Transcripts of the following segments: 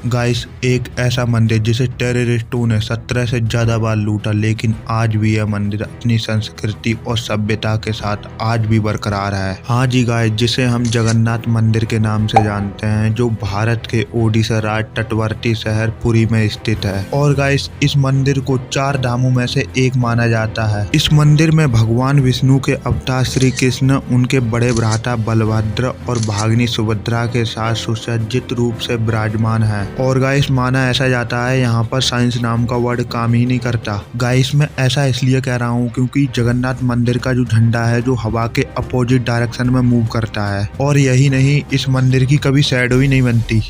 Guys, एक ऐसा मंदिर जिसे टेररिस्टों ने 17 से ज्यादा बार लूटा, लेकिन आज भी यह मंदिर अपनी संस्कृति और सभ्यता के साथ आज भी बरकरार है। हाँ जी गाइस, जिसे हम जगन्नाथ मंदिर के नाम से जानते हैं, जो भारत के ओडिशा राज्य तटवर्ती शहर पुरी में स्थित है। और गाइस, इस मंदिर को 4 धामों में से एक माना जाता है। इस मंदिर में भगवान विष्णु के अवतार श्री कृष्ण, उनके बड़े भ्राता बलभद्र और भागिनी सुभद्रा के साथ सुसज्जित रूप से विराजमान है। और गाइस, माना ऐसा जाता है यहाँ पर साइंस नाम का वर्ड काम ही नहीं करता। गाइस, मैं ऐसा इसलिए कह रहा हूँ क्योंकि जगन्नाथ मंदिर का जो झंडा है, जो हवा के अपोजिट डायरेक्शन में मूव करता है। और यही नहीं, इस मंदिर की कभी शैडो ही नहीं बनती।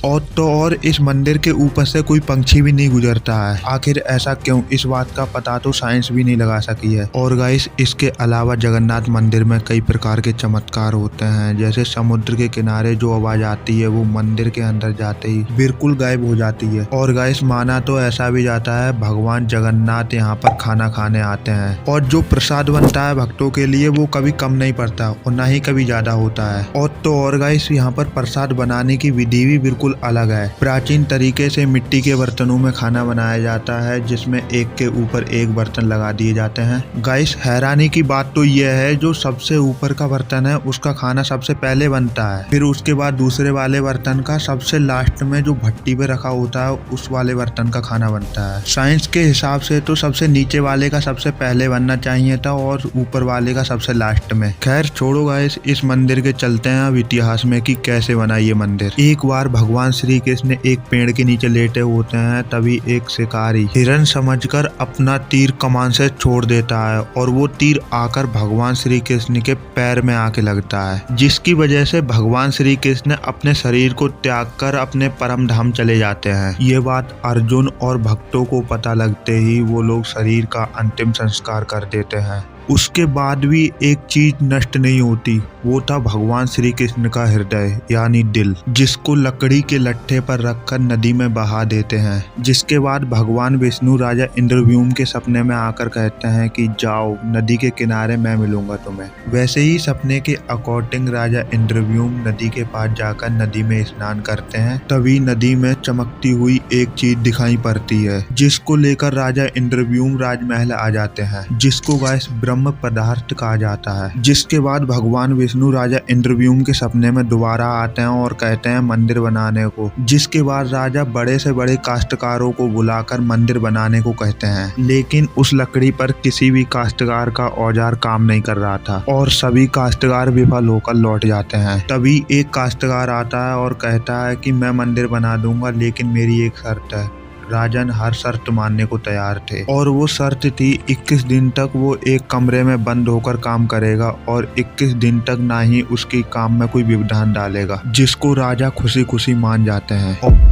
और इस मंदिर के ऊपर से कोई पंछी भी नहीं गुजरता है। आखिर ऐसा क्यों, इस बात का पता तो साइंस भी नहीं लगा सकी है। और गाइस, इसके अलावा जगन्नाथ मंदिर में कई प्रकार के चमत्कार होते हैं, जैसे समुद्र के किनारे जो आवाज आती है वो मंदिर के अंदर जाते ही बिल्कुल गायब हो जाती है। और गाइस, माना तो ऐसा भी जाता है भगवान जगन्नाथ यहाँ पर खाना खाने आते हैं, और जो प्रसाद बनता है भक्तों के लिए वो कभी कम नहीं पड़ता और ना ही कभी ज्यादा होता है। और गाइस, यहाँ पर प्रसाद बनाने की विधि भी बिल्कुल अलग है। प्राचीन तरीके से मिट्टी के बर्तनों में खाना बनाया जाता है, जिसमें एक के ऊपर एक बर्तन लगा दिए जाते हैं। गाइस, हैरानी की बात तो यह है, जो सबसे ऊपर का बर्तन है उसका खाना सबसे पहले बनता है, फिर उसके बाद दूसरे वाले बर्तन का, सबसे लास्ट में जो भट्टी पे रखा होता है उस वाले बर्तन का खाना बनता है। साइंस के हिसाब से तो सबसे नीचे वाले का सबसे पहले बनना चाहिए था और ऊपर वाले का सबसे लास्ट में। खैर छोड़ो गाइस, इस मंदिर के चलते हैं अब इतिहास में कि कैसे बना ये मंदिर। एक बार भगवान श्री कृष्ण एक पेड़ के नीचे लेटे होते हैं, तभी एक शिकारी हिरन समझकर अपना तीर कमान से छोड़ देता है और वो तीर आकर भगवान श्री कृष्ण के पैर में आके लगता है, जिसकी वजह से भगवान श्री कृष्ण अपने शरीर को त्याग कर अपने परम धाम चले जाते हैं। ये बात अर्जुन और भक्तों को पता लगते ही वो लोग शरीर का अंतिम संस्कार कर देते हैं। उसके बाद भी एक चीज नष्ट नहीं होती, वो था भगवान श्री कृष्ण का हृदय यानी दिल, जिसको लकड़ी के लट्ठे पर रखकर नदी में बहा देते हैं। जिसके बाद भगवान विष्णु राजा इंद्रव्यूम के सपने में आकर कहते हैं कि जाओ नदी के किनारे, मैं मिलूंगा तुम्हें। वैसे ही सपने के अकॉर्डिंग राजा इंद्रव्यूम नदी के पास जाकर नदी में स्नान करते हैं। तभी नदी में चमकती हुई एक चीज दिखाई पड़ती है, जिसको लेकर राजा इंद्रव्यूम राजमहल आ जाते हैं, जिसको गाइस ब्रह्म पदार्थ कहा जाता है। जिसके बाद भगवान विष्णु राजा इंद्रव्यूम के सपने में दोबारा आते हैं और कहते हैं मंदिर बनाने को। जिसके बाद राजा बड़े से बड़े काश्तकारों को बुलाकर मंदिर बनाने को कहते हैं, लेकिन उस लकड़ी पर किसी भी काश्तकार का औजार काम नहीं कर रहा था और सभी काश्तकार विफल होकर लौट जाते हैं। तभी एक काश्तकार आता है और कहता है कि मैं मंदिर बना दूंगा, लेकिन मेरी एक शर्त है। राजन हर शर्त मानने को तैयार थे, और वो शर्त थी 21 दिन तक वो एक कमरे में बंद होकर काम करेगा और 21 दिन तक ना ही उसकी काम में कोई व्यवधान डालेगा, जिसको राजा खुशी खुशी मान जाते हैं।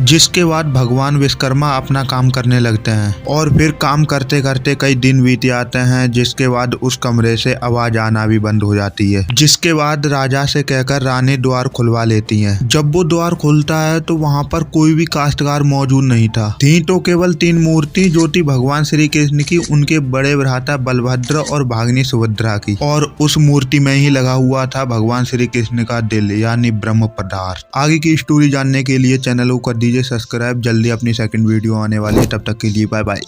जिसके बाद भगवान विश्वकर्मा अपना काम करने लगते हैं और फिर काम करते करते कई दिन बीत जाते हैं, जिसके बाद उस कमरे से आवाज आना भी बंद हो जाती है। जिसके बाद राजा से कहकर रानी द्वार खुलवा लेती हैं। जब वो द्वार खुलता है तो वहाँ पर कोई भी काश्तकार मौजूद नहीं था। थी तो केवल 3 मूर्ति, जो थी भगवान श्री कृष्ण की, उनके बड़े भ्राता बलभद्र और भागिनी सुभद्रा की, और उस मूर्ति में ही लगा हुआ था भगवान श्री कृष्ण का दिल यानी ब्रह्म पदार्थ। आगे की स्टोरी जानने के लिए चैनल को दीजिए सब्सक्राइब। जल्दी अपनी सेकंड वीडियो आने वाली है, तब तक के लिए बाय बाय।